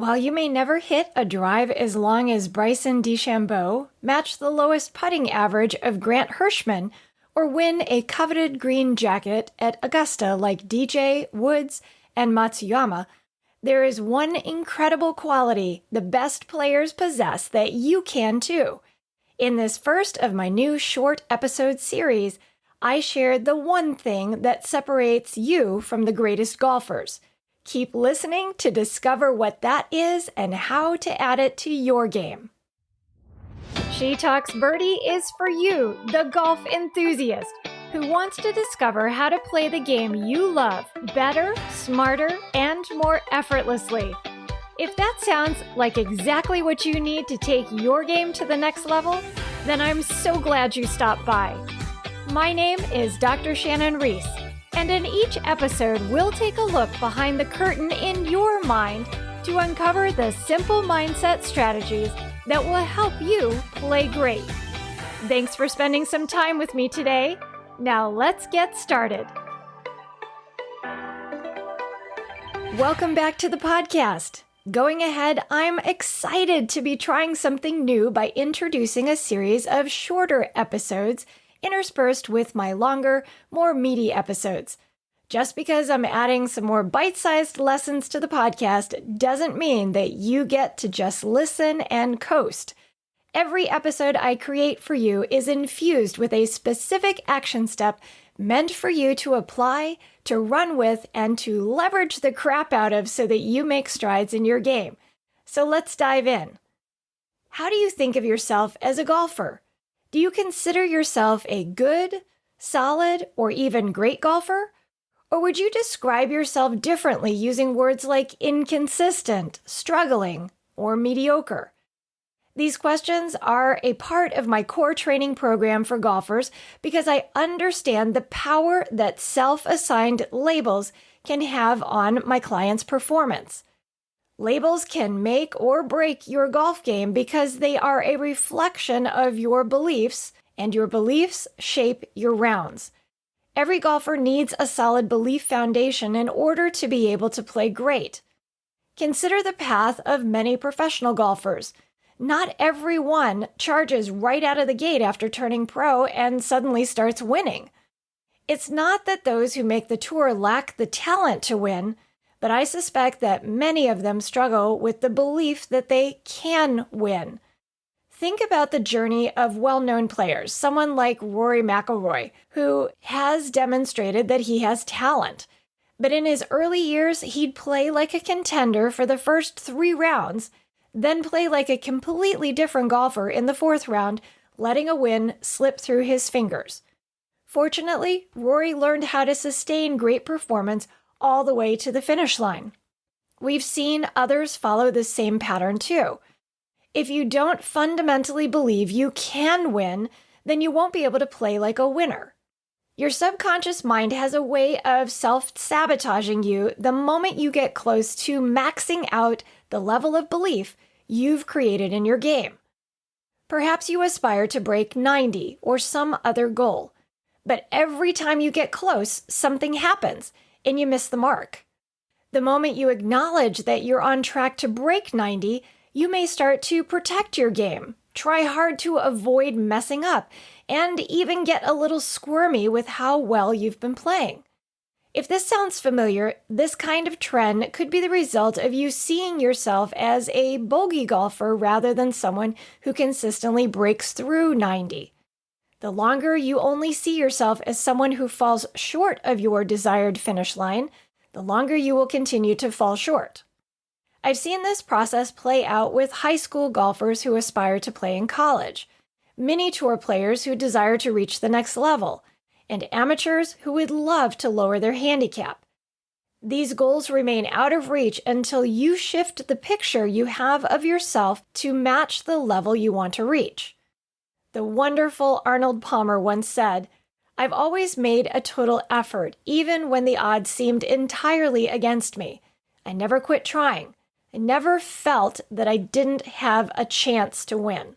While you may never hit a drive as long as Bryson DeChambeau, match the lowest putting average of Grant Hirschman, or win a coveted green jacket at Augusta like DJ, Woods, and Matsuyama, there is one incredible quality the best players possess that you can too. In this first of my new short episode series, I shared the one thing that separates you from the greatest golfers. Keep listening to discover what that is and how to add it to your game. She Talks Birdie is for you, the golf enthusiast, who wants to discover how to play the game you love better, smarter, and more effortlessly. If that sounds like exactly what you need to take your game to the next level, then I'm so glad you stopped by. My name is Dr. Shannon Reese, and in each episode, we'll take a look behind the curtain in your mind to uncover the simple mindset strategies that will help you play great. Thanks for spending some time with me today. Now let's get started. Welcome back to the podcast. Going ahead, I'm excited to be trying something new by introducing a series of shorter episodes interspersed with my longer, more meaty episodes. Just because I'm adding some more bite-sized lessons to the podcast doesn't mean that you get to just listen and coast. Every episode I create for you is infused with a specific action step meant for you to apply, to run with, and to leverage the crap out of so that you make strides in your game. So let's dive in. How do you think of yourself as a golfer? Do you consider yourself a good, solid, or even great golfer? Or would you describe yourself differently using words like inconsistent, struggling, or mediocre? These questions are a part of my core training program for golfers because I understand the power that self-assigned labels can have on my clients' performance. Labels can make or break your golf game because they are a reflection of your beliefs, and your beliefs shape your rounds. Every golfer needs a solid belief foundation in order to be able to play great. Consider the path of many professional golfers. Not everyone charges right out of the gate after turning pro and suddenly starts winning. It's not that those who make the tour lack the talent to win, but I suspect that many of them struggle with the belief that they can win. Think about the journey of well-known players, someone like Rory McIlroy, who has demonstrated that he has talent. But in his early years, he'd play like a contender for the first 3 rounds, then play like a completely different golfer in the 4th round, letting a win slip through his fingers. Fortunately, Rory learned how to sustain great performance all the way to the finish line. We've seen others follow the same pattern too. If you don't fundamentally believe you can win, then you won't be able to play like a winner. Your subconscious mind has a way of self-sabotaging you the moment you get close to maxing out the level of belief you've created in your game. Perhaps you aspire to break 90 or some other goal, but every time you get close, something happens and you miss the mark. The moment you acknowledge that you're on track to break 90, you may start to protect your game, try hard to avoid messing up, and even get a little squirmy with how well you've been playing. If this sounds familiar, this kind of trend could be the result of you seeing yourself as a bogey golfer rather than someone who consistently breaks through 90. The longer you only see yourself as someone who falls short of your desired finish line, the longer you will continue to fall short. I've seen this process play out with high school golfers who aspire to play in college, mini tour players who desire to reach the next level, and amateurs who would love to lower their handicap. These goals remain out of reach until you shift the picture you have of yourself to match the level you want to reach. The wonderful Arnold Palmer once said, "I've always made a total effort, even when the odds seemed entirely against me. I never quit trying. I never felt that I didn't have a chance to win."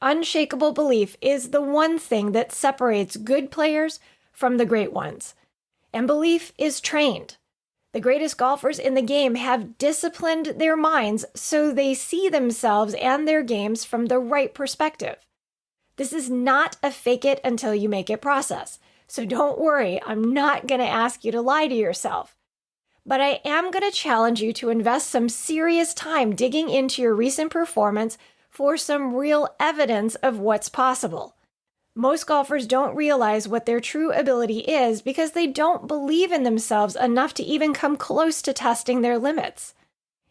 Unshakable belief is the one thing that separates good players from the great ones. And belief is trained. The greatest golfers in the game have disciplined their minds so they see themselves and their games from the right perspective. This is not a fake it until you make it process. So don't worry, I'm not going to ask you to lie to yourself. But I am going to challenge you to invest some serious time digging into your recent performance for some real evidence of what's possible. Most golfers don't realize what their true ability is because they don't believe in themselves enough to even come close to testing their limits.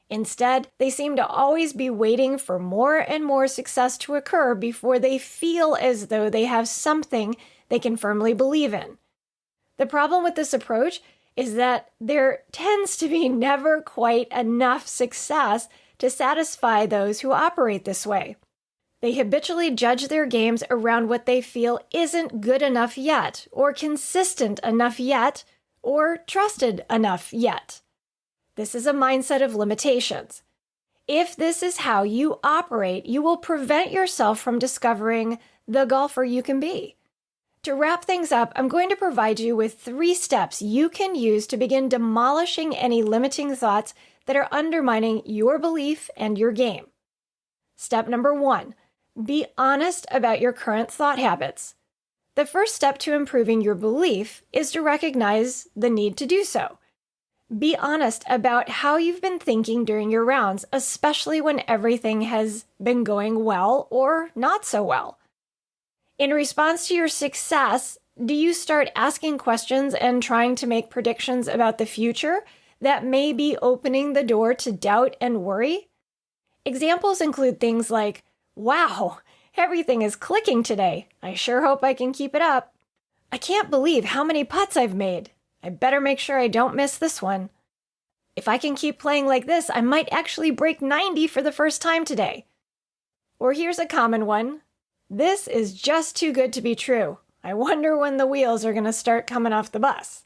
Instead, they seem to always be waiting for more and more success to occur before they feel as though they have something they can firmly believe in. The problem with this approach is that there tends to be never quite enough success to satisfy those who operate this way. They habitually judge their games around what they feel isn't good enough yet, or consistent enough yet, or trusted enough yet. This is a mindset of limitations. If this is how you operate, you will prevent yourself from discovering the golfer you can be. To wrap things up, I'm going to provide you with 3 steps you can use to begin demolishing any limiting thoughts that are undermining your belief and your game. Step number 1. Be honest about your current thought habits. The first step to improving your belief is to recognize the need to do so. Be honest about how you've been thinking during your rounds, especially when everything has been going well or not so well. In response to your success, do you start asking questions and trying to make predictions about the future that may be opening the door to doubt and worry? Examples include things like, "Wow, everything is clicking today. I sure hope I can keep it up. I can't believe how many putts I've made. I better make sure I don't miss this one. If I can keep playing like this, I might actually break 90 for the first time today." Or here's a common one. "This is just too good to be true. I wonder when the wheels are going to start coming off the bus."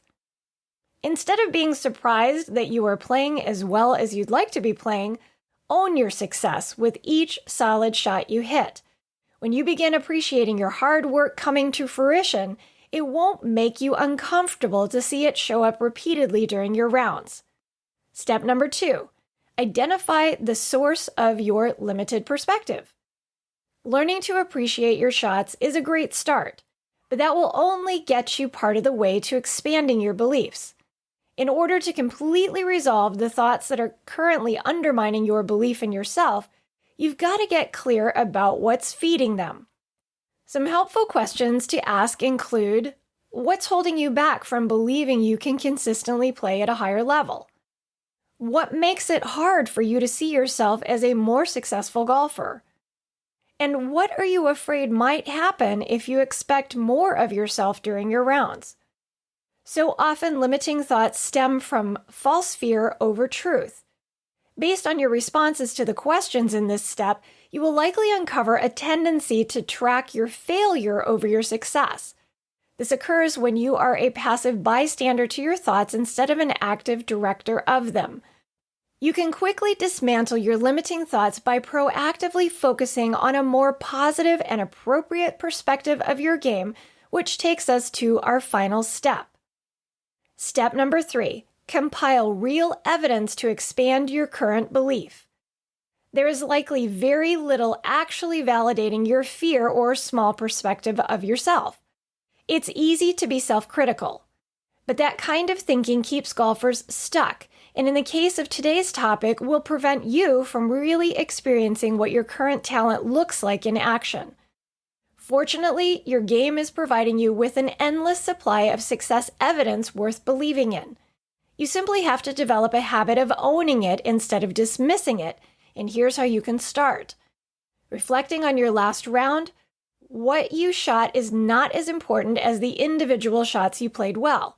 Instead of being surprised that you are playing as well as you'd like to be playing, own your success with each solid shot you hit. When you begin appreciating your hard work coming to fruition, it won't make you uncomfortable to see it show up repeatedly during your rounds. Step number 2, identify the source of your limited perspective. Learning to appreciate your shots is a great start, but that will only get you part of the way to expanding your beliefs. In order to completely resolve the thoughts that are currently undermining your belief in yourself, you've got to get clear about what's feeding them. Some helpful questions to ask include, what's holding you back from believing you can consistently play at a higher level? What makes it hard for you to see yourself as a more successful golfer? And what are you afraid might happen if you expect more of yourself during your rounds? So often, limiting thoughts stem from false fear over truth. Based on your responses to the questions in this step, you will likely uncover a tendency to track your failure over your success. This occurs when you are a passive bystander to your thoughts instead of an active director of them. You can quickly dismantle your limiting thoughts by proactively focusing on a more positive and appropriate perspective of your game, which takes us to our final step. Step number 3, compile real evidence to expand your current belief. There is likely very little actually validating your fear or small perspective of yourself. It's easy to be self-critical, but that kind of thinking keeps golfers stuck, and in the case of today's topic, will prevent you from really experiencing what your current talent looks like in action. Fortunately, your game is providing you with an endless supply of success evidence worth believing in. You simply have to develop a habit of owning it instead of dismissing it, and here's how you can start. Reflecting on your last round, what you shot is not as important as the individual shots you played well.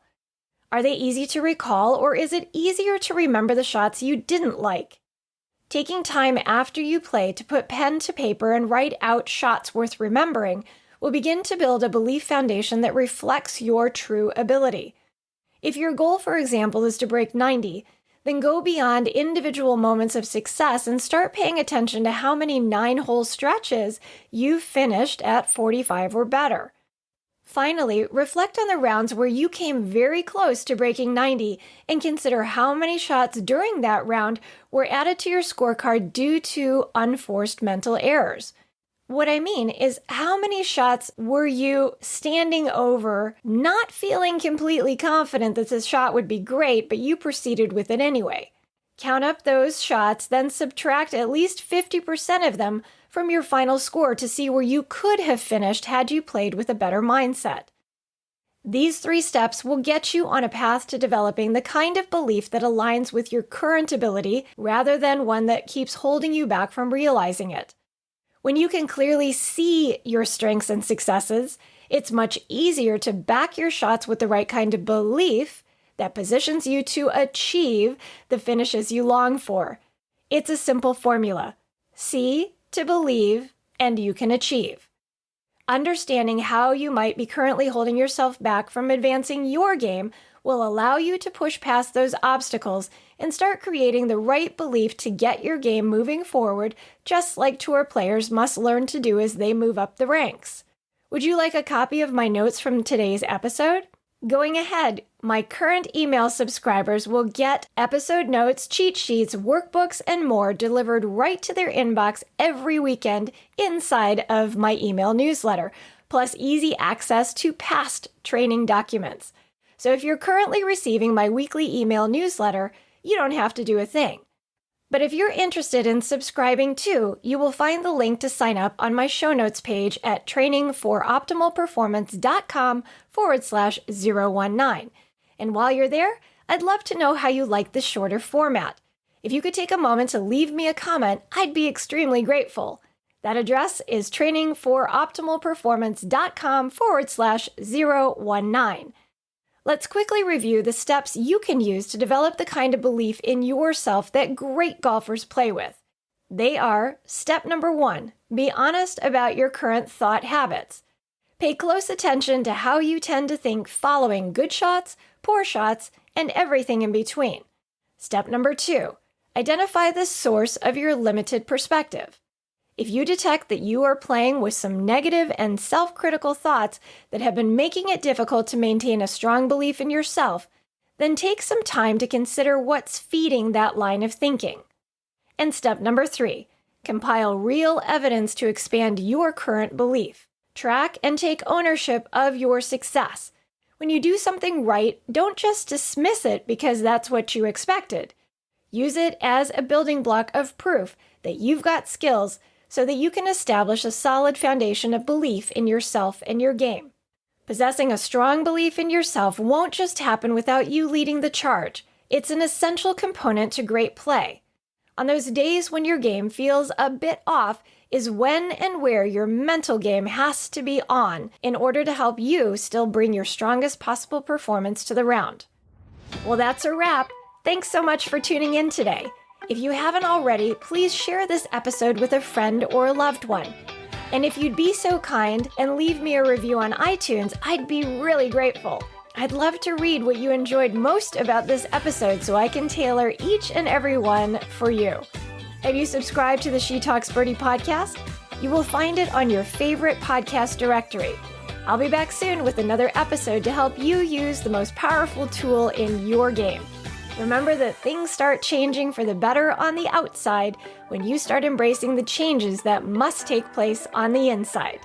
Are they easy to recall, or is it easier to remember the shots you didn't like? Taking time after you play to put pen to paper and write out shots worth remembering will begin to build a belief foundation that reflects your true ability. If your goal, for example, is to break 90, then go beyond individual moments of success and start paying attention to how many 9-hole stretches you've finished at 45 or better. Finally, reflect on the rounds where you came very close to breaking 90 and consider how many shots during that round were added to your scorecard due to unforced mental errors. What I mean is, how many shots were you standing over, not feeling completely confident that this shot would be great, but you proceeded with it anyway? Count up those shots, then subtract at least 50% of them from your final score to see where you could have finished had you played with a better mindset. These 3 steps will get you on a path to developing the kind of belief that aligns with your current ability rather than one that keeps holding you back from realizing it. When you can clearly see your strengths and successes, it's much easier to back your shots with the right kind of belief that positions you to achieve the finishes you long for. It's a simple formula. See to believe, and you can achieve. Understanding how you might be currently holding yourself back from advancing your game will allow you to push past those obstacles and start creating the right belief to get your game moving forward, just like tour players must learn to do as they move up the ranks. Would you like a copy of my notes from today's episode? Going ahead, my current email subscribers will get episode notes, cheat sheets, workbooks, and more delivered right to their inbox every weekend inside of my email newsletter, plus easy access to past training documents. So if you're currently receiving my weekly email newsletter, you don't have to do a thing. But if you're interested in subscribing too, you will find the link to sign up on my show notes page at trainingforoptimalperformance.com/019. And while you're there, I'd love to know how you like the shorter format. If you could take a moment to leave me a comment, I'd be extremely grateful. That address is trainingforoptimalperformance.com/019. Let's quickly review the steps you can use to develop the kind of belief in yourself that great golfers play with. They are: step number 1, be honest about your current thought habits. Pay close attention to how you tend to think following good shots, poor shots, and everything in between. Step number 2, identify the source of your limited perspective. If you detect that you are playing with some negative and self-critical thoughts that have been making it difficult to maintain a strong belief in yourself, then take some time to consider what's feeding that line of thinking. And step number 3, compile real evidence to expand your current belief. Track and take ownership of your success. When you do something right, don't just dismiss it because that's what you expected. Use it as a building block of proof that you've got skills so that you can establish a solid foundation of belief in yourself and your game. Possessing a strong belief in yourself won't just happen without you leading the charge. It's an essential component to great play. On those days when your game feels a bit off is when and where your mental game has to be on in order to help you still bring your strongest possible performance to the round. Well, that's a wrap. Thanks so much for tuning in today. If you haven't already, please share this episode with a friend or a loved one. And if you'd be so kind and leave me a review on iTunes, I'd be really grateful. I'd love to read what you enjoyed most about this episode so I can tailor each and every one for you. Have you subscribed to the She Talks Birdie podcast? You will find it on your favorite podcast directory. I'll be back soon with another episode to help you use the most powerful tool in your game. Remember that things start changing for the better on the outside when you start embracing the changes that must take place on the inside.